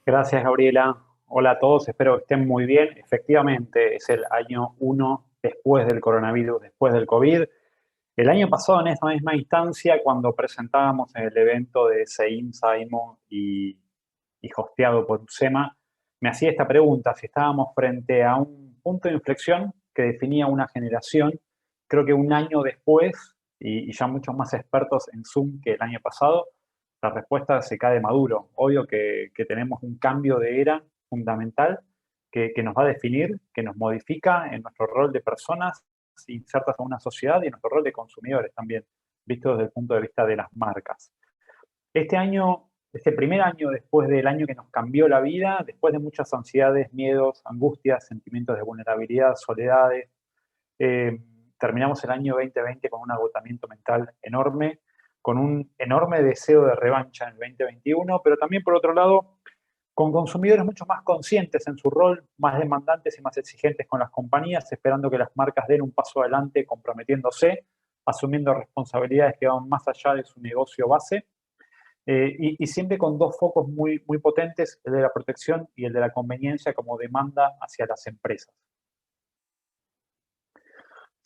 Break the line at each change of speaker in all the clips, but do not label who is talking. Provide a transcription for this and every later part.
Gracias, Gabriela. Hola a todos, espero que estén muy bien. Efectivamente, es el año uno después del coronavirus, después del COVID. El año pasado, en esta misma instancia, cuando presentábamos en el evento de Sein Simon y hosteado por UCEMA, me hacía esta pregunta, si estábamos frente a un punto de inflexión que definía una generación. Creo que un año después, y ya muchos más expertos en Zoom que el año pasado, la respuesta se cae de maduro. Obvio que tenemos un cambio de era fundamental que nos va a definir, que nos modifica en nuestro rol de personas insertas en una sociedad y en nuestro rol de consumidores también, visto desde el punto de vista de las marcas. Este año, este primer año después del año que nos cambió la vida, después de muchas ansiedades, miedos, angustias, sentimientos de vulnerabilidad, soledades, eh, terminamos el año 2020 con un agotamiento mental enorme, con un enorme deseo de revancha en el 2021, pero también por otro lado, con consumidores mucho más conscientes en su rol, más demandantes y más exigentes con las compañías, esperando que las marcas den un paso adelante, comprometiéndose, asumiendo responsabilidades que van más allá de su negocio base, y siempre con dos focos muy potentes, el de la protección y el de la conveniencia como demanda hacia las empresas.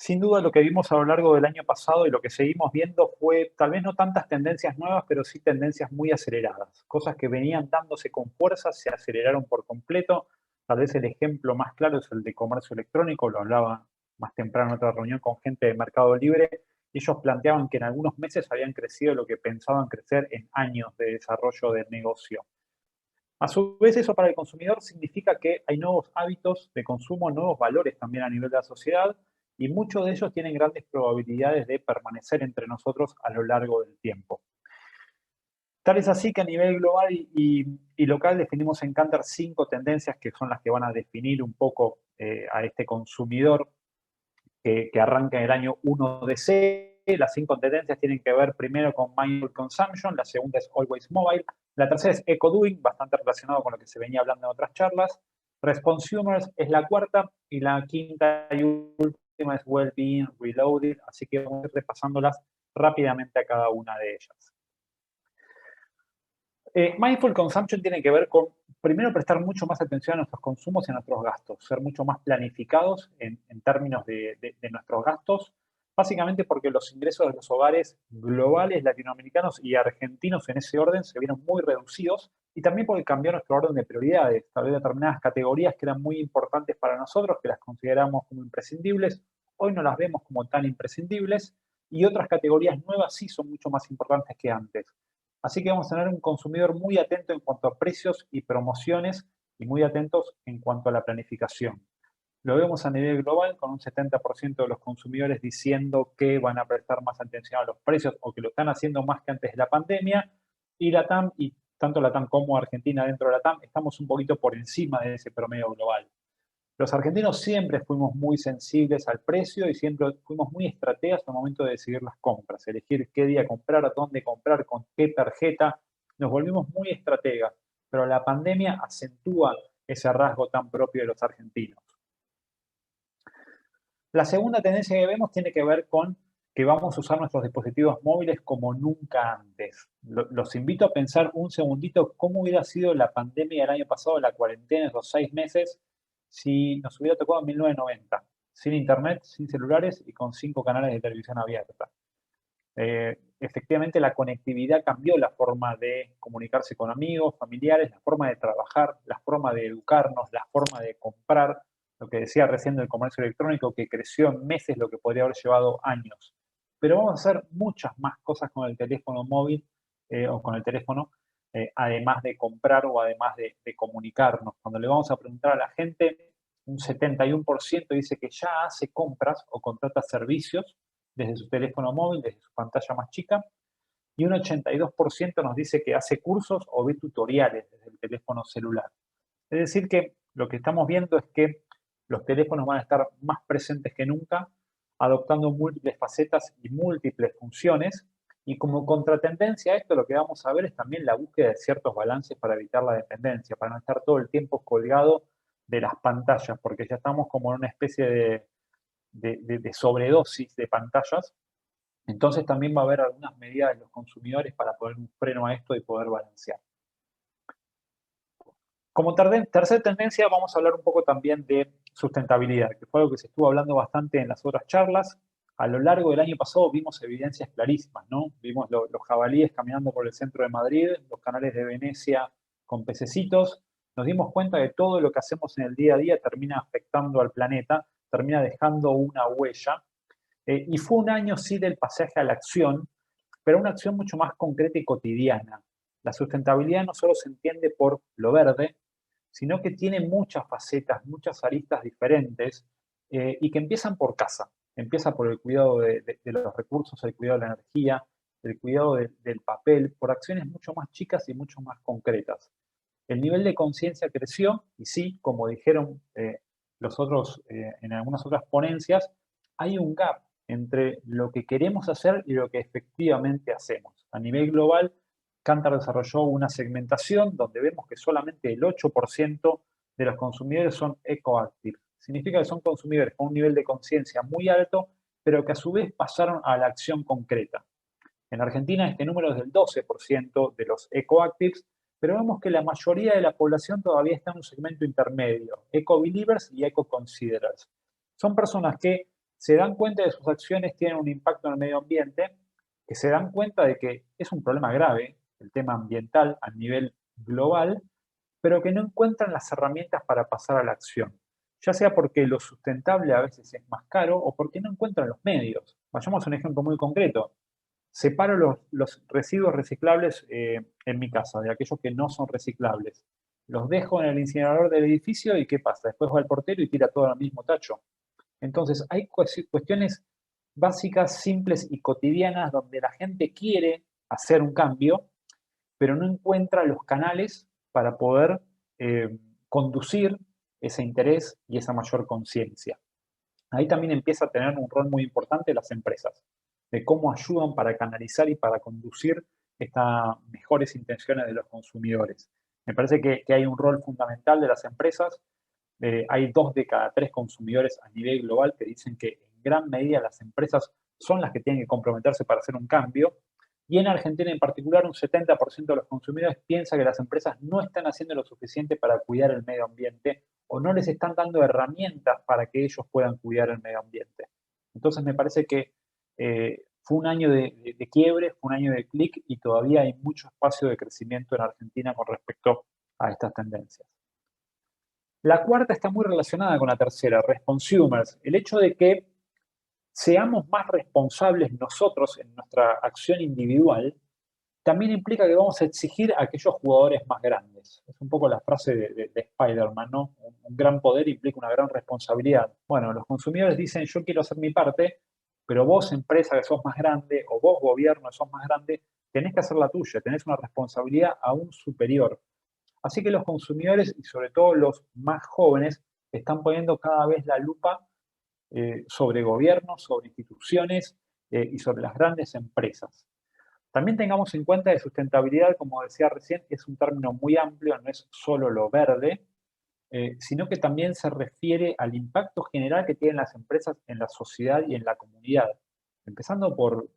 Sin duda lo que vimos a lo largo del año pasado y lo que seguimos viendo fue tal vez no tantas tendencias nuevas, pero sí tendencias muy aceleradas. Cosas que venían dándose con fuerza se aceleraron por completo. Tal vez el ejemplo más claro es el de comercio electrónico, lo hablaba más temprano en otra reunión con gente de Mercado Libre. Ellos planteaban que en algunos meses habían crecido lo que pensaban crecer en años de desarrollo del negocio. A su vez, eso para el consumidor significa que hay nuevos hábitos de consumo, nuevos valores también a nivel de la sociedad, y muchos de ellos tienen grandes probabilidades de permanecer entre nosotros a lo largo del tiempo. Tal es así que a nivel global y local definimos en Cantar 5 tendencias que son las que van a definir un poco a este consumidor que arranca en el año 1 de C. Las 5 tendencias tienen que ver primero con Mindful Consumption, la segunda es Always Mobile, la tercera es Eco-Doing, bastante relacionado con lo que se venía hablando en otras charlas. Responsumers es la cuarta y la quinta y última es Wellbeing Reloaded, así que vamos a ir repasándolas rápidamente a cada una de ellas. Mindful Consumption tiene que ver con, primero, prestar mucho más atención a nuestros consumos y a nuestros gastos, ser mucho más planificados en términos de nuestros gastos, básicamente porque los ingresos de los hogares globales, latinoamericanos y argentinos en ese orden se vieron muy reducidos y también porque cambió nuestro orden de prioridades. Tal vez determinadas categorías que eran muy importantes para nosotros, que las consideramos como imprescindibles, hoy no las vemos como tan imprescindibles y otras categorías nuevas sí son mucho más importantes que antes. Así que vamos a tener un consumidor muy atento en cuanto a precios y promociones y muy atentos en cuanto a la planificación. Lo vemos a nivel global con un 70% de los consumidores diciendo que van a prestar más atención a los precios o que lo están haciendo más que antes de la pandemia. Y LATAM, y tanto LATAM como Argentina dentro de LATAM, estamos un poquito por encima de ese promedio global. Los argentinos siempre fuimos muy sensibles al precio y siempre fuimos muy estrategas al momento de decidir las compras, elegir qué día comprar, dónde comprar, con qué tarjeta. Nos volvimos muy estrategas, pero la pandemia acentúa ese rasgo tan propio de los argentinos. La segunda tendencia que vemos tiene que ver con que vamos a usar nuestros dispositivos móviles como nunca antes. Los invito a pensar un segundito cómo hubiera sido la pandemia del año pasado, la cuarentena, esos 6 meses, si nos hubiera tocado en 1990, sin internet, sin celulares y con 5 canales de televisión abierta. Efectivamente, la conectividad cambió la forma de comunicarse con amigos, familiares, la forma de trabajar, la forma de educarnos, la forma de comprar, lo que decía recién del comercio electrónico, que creció en meses lo que podría haber llevado años. Pero vamos a hacer muchas más cosas con el teléfono móvil o con el teléfono, además de comprar o además de comunicarnos. Cuando le vamos a preguntar a la gente, un 71% dice que ya hace compras o contrata servicios desde su teléfono móvil, desde su pantalla más chica, y un 82% nos dice que hace cursos o ve tutoriales desde el teléfono celular. Es decir, que lo que estamos viendo es que los teléfonos van a estar más presentes que nunca, adoptando múltiples facetas y múltiples funciones, y como contratendencia a esto lo que vamos a ver es también la búsqueda de ciertos balances para evitar la dependencia, para no estar todo el tiempo colgado de las pantallas, porque ya estamos como en una especie de sobredosis de pantallas. Entonces también va a haber algunas medidas de los consumidores para poner un freno a esto y poder balancear. Como tercera tendencia, vamos a hablar un poco también de sustentabilidad, que fue algo que se estuvo hablando bastante en las otras charlas. A lo largo del año pasado vimos evidencias clarísimas, ¿no? Vimos los jabalíes caminando por el centro de Madrid, los canales de Venecia con pececitos. Nos dimos cuenta de que todo lo que hacemos en el día a día termina afectando al planeta, termina dejando una huella. Y fue un año, sí, del pasaje a la acción, pero una acción mucho más concreta y cotidiana. La sustentabilidad no solo se entiende por lo verde, sino que tiene muchas facetas, muchas aristas diferentes y que empiezan por casa. Empieza por el cuidado de los recursos, el cuidado de la energía, el cuidado del papel, por acciones mucho más chicas y mucho más concretas. El nivel de conciencia creció y sí, como dijeron los otros en algunas otras ponencias, hay un gap entre lo que queremos hacer y lo que efectivamente hacemos. A nivel global, Kantar desarrolló una segmentación donde vemos que solamente el 8% de los consumidores son ecoactive. Significa que son consumidores con un nivel de conciencia muy alto, pero que a su vez pasaron a la acción concreta. En Argentina este número es del 12% de los ecoactives, pero vemos que la mayoría de la población todavía está en un segmento intermedio, eco-believers y eco-considerers. Son personas que se dan cuenta de que sus acciones tienen un impacto en el medio ambiente, que se dan cuenta de que es un problema grave, el tema ambiental a nivel global, pero que no encuentran las herramientas para pasar a la acción, ya sea porque lo sustentable a veces es más caro o porque no encuentran los medios. Vayamos a un ejemplo muy concreto. Separo los residuos reciclables en mi casa, de aquellos que no son reciclables. Los dejo en el incinerador del edificio y ¿qué pasa? Después va el portero y tira todo al mismo tacho. Entonces, hay cuestiones básicas, simples y cotidianas donde la gente quiere hacer un cambio, pero no encuentra los canales para poder conducir ese interés y esa mayor conciencia. Ahí también empieza a tener un rol muy importante las empresas, de cómo ayudan para canalizar y para conducir estas mejores intenciones de los consumidores. Me parece que hay un rol fundamental de las empresas. Hay 2 de cada 3 consumidores a nivel global que dicen que en gran medida las empresas son las que tienen que comprometerse para hacer un cambio. Y en Argentina en particular, un 70% de los consumidores piensa que las empresas no están haciendo lo suficiente para cuidar el medio ambiente o no les están dando herramientas para que ellos puedan cuidar el medio ambiente. Entonces me parece que fue un año de quiebre, fue un año de clic y todavía hay mucho espacio de crecimiento en Argentina con respecto a estas tendencias. La cuarta está muy relacionada con la tercera, responsumers. El hecho de que seamos más responsables nosotros en nuestra acción individual también implica que vamos a exigir a aquellos jugadores más grandes. Es un poco la frase de Spider-Man, ¿no? Un gran poder implica una gran responsabilidad. Bueno, los consumidores dicen, yo quiero hacer mi parte, pero vos, empresa que sos más grande, o vos, gobierno que sos más grande, tenés que hacer la tuya, tenés una responsabilidad aún superior. Así que los consumidores, y sobre todo los más jóvenes, están poniendo cada vez la lupa sobre gobiernos, sobre instituciones y sobre las grandes empresas. También tengamos en cuenta que sustentabilidad, como decía recién, es un término muy amplio, no es solo lo verde, sino que también se refiere al impacto general que tienen las empresas en la sociedad y en la comunidad. Empezando por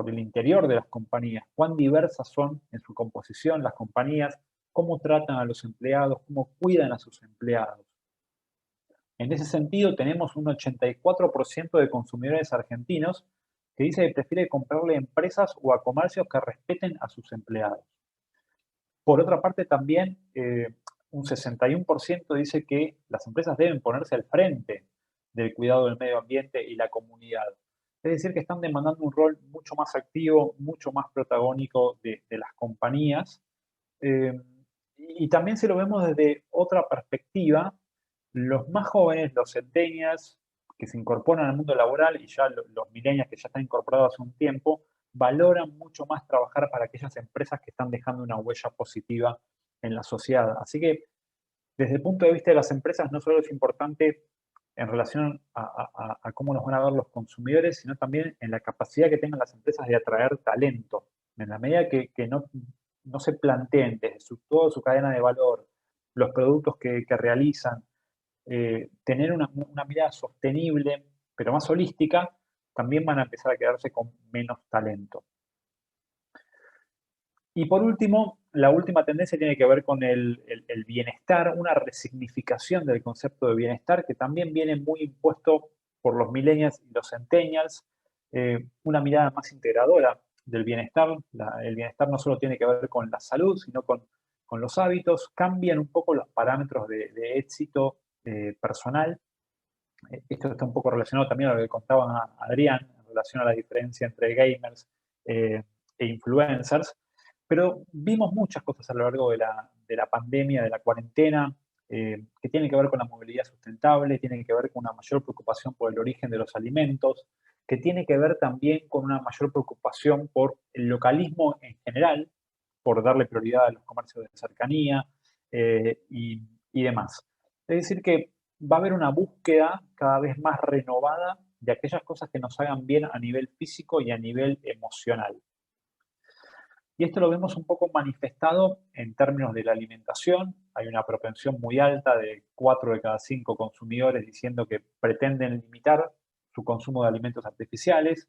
el interior de las compañías, cuán diversas son en su composición las compañías, cómo tratan a los empleados, cómo cuidan a sus empleados. En ese sentido, tenemos un 84% de consumidores argentinos que dice que prefiere comprarle a empresas o a comercios que respeten a sus empleados. Por otra parte, también un 61% dice que las empresas deben ponerse al frente del cuidado del medio ambiente y la comunidad. Es decir, que están demandando un rol mucho más activo, mucho más protagónico de las compañías. Eh, y también se lo vemos desde otra perspectiva. Los más jóvenes, los centennials, que se incorporan al mundo laboral y ya los millennials que ya están incorporados hace un tiempo, valoran mucho más trabajar para aquellas empresas que están dejando una huella positiva en la sociedad. Así que desde el punto de vista de las empresas, no solo es importante en relación a cómo nos van a ver los consumidores, sino también en la capacidad que tengan las empresas de atraer talento. En la medida que no se planteen desde toda su cadena de valor, los productos que realizan, tener una mirada sostenible, pero más holística, también van a empezar a quedarse con menos talento. Y por último, la última tendencia tiene que ver con el bienestar, una resignificación del concepto de bienestar que también viene muy impuesto por los millennials y los centennials, una mirada más integradora del bienestar. El bienestar no solo tiene que ver con la salud, sino con los hábitos. Cambian un poco los parámetros de éxito personal. Esto está un poco relacionado también a lo que contaba Adrián en relación a la diferencia entre gamers e influencers. Pero vimos muchas cosas a lo largo de la pandemia, de la cuarentena, que tienen que ver con la movilidad sustentable, tienen que ver con una mayor preocupación por el origen de los alimentos, que tiene que ver también con una mayor preocupación por el localismo en general, por darle prioridad a los comercios de cercanía y demás. Es decir, que va a haber una búsqueda cada vez más renovada de aquellas cosas que nos hagan bien a nivel físico y a nivel emocional. Y esto lo vemos un poco manifestado en términos de la alimentación. Hay una propensión muy alta de 4 de cada 5 consumidores diciendo que pretenden limitar su consumo de alimentos artificiales.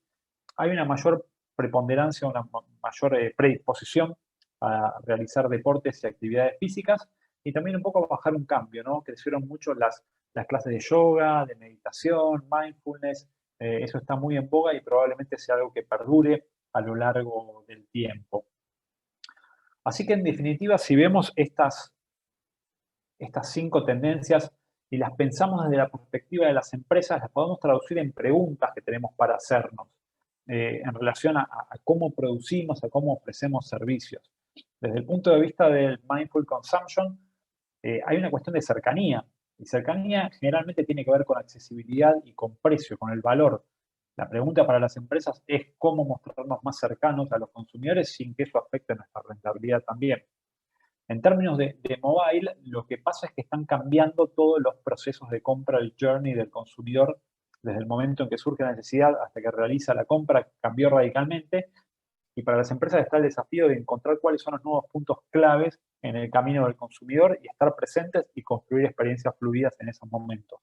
Hay una mayor preponderancia, una mayor predisposición a realizar deportes y actividades físicas y también un poco a bajar un cambio, ¿no? Crecieron mucho las clases de yoga, de meditación, mindfulness. Eso está muy en boga y probablemente sea algo que perdure a lo largo del tiempo. Así que en definitiva, si vemos estas 5 tendencias y las pensamos desde la perspectiva de las empresas, las podemos traducir en preguntas que tenemos para hacernos en relación a cómo producimos, a cómo ofrecemos servicios. Desde el punto de vista del mindful consumption, hay una cuestión de cercanía. Y cercanía generalmente tiene que ver con accesibilidad y con precio, con el valor. La pregunta para las empresas es cómo mostrarnos más cercanos a los consumidores sin que eso afecte nuestra rentabilidad también. En términos de mobile, lo que pasa es que están cambiando todos los procesos de compra, el journey del consumidor, desde el momento en que surge la necesidad hasta que realiza la compra, cambió radicalmente. Y para las empresas está el desafío de encontrar cuáles son los nuevos puntos claves en el camino del consumidor y estar presentes y construir experiencias fluidas en esos momentos.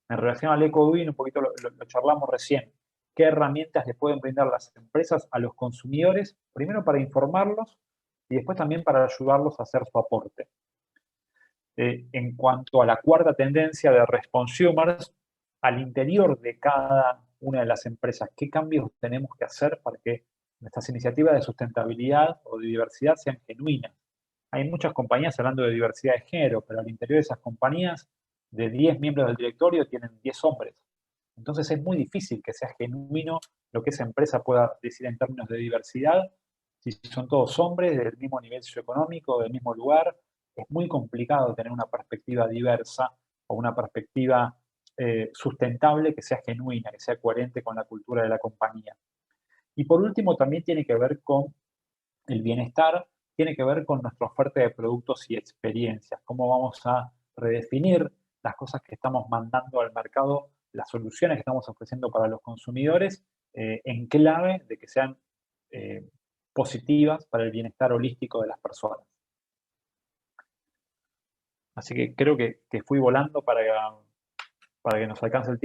En relación al eco-doing, un poquito lo charlamos recién. ¿Qué herramientas le pueden brindar las empresas a los consumidores? Primero para informarlos y después también para ayudarlos a hacer su aporte. En cuanto a la cuarta tendencia de responsumers, al interior de cada una de las empresas, ¿qué cambios tenemos que hacer para que nuestras iniciativas de sustentabilidad o de diversidad sean genuinas? Hay muchas compañías hablando de diversidad de género, pero al interior de esas compañías, de 10 miembros del directorio, tienen 10 hombres. Entonces es muy difícil que sea genuino lo que esa empresa pueda decir en términos de diversidad, si son todos hombres del mismo nivel socioeconómico, del mismo lugar. Es muy complicado tener una perspectiva diversa o una perspectiva sustentable que sea genuina, que sea coherente con la cultura de la compañía. Y por último, también tiene que ver con el bienestar, tiene que ver con nuestra oferta de productos y experiencias, cómo vamos a redefinir las cosas que estamos mandando al mercado, las soluciones que estamos ofreciendo para los consumidores, en clave de que sean eh, positivas para el bienestar holístico de las personas. Así que creo que fui volando para que nos alcance el tiempo.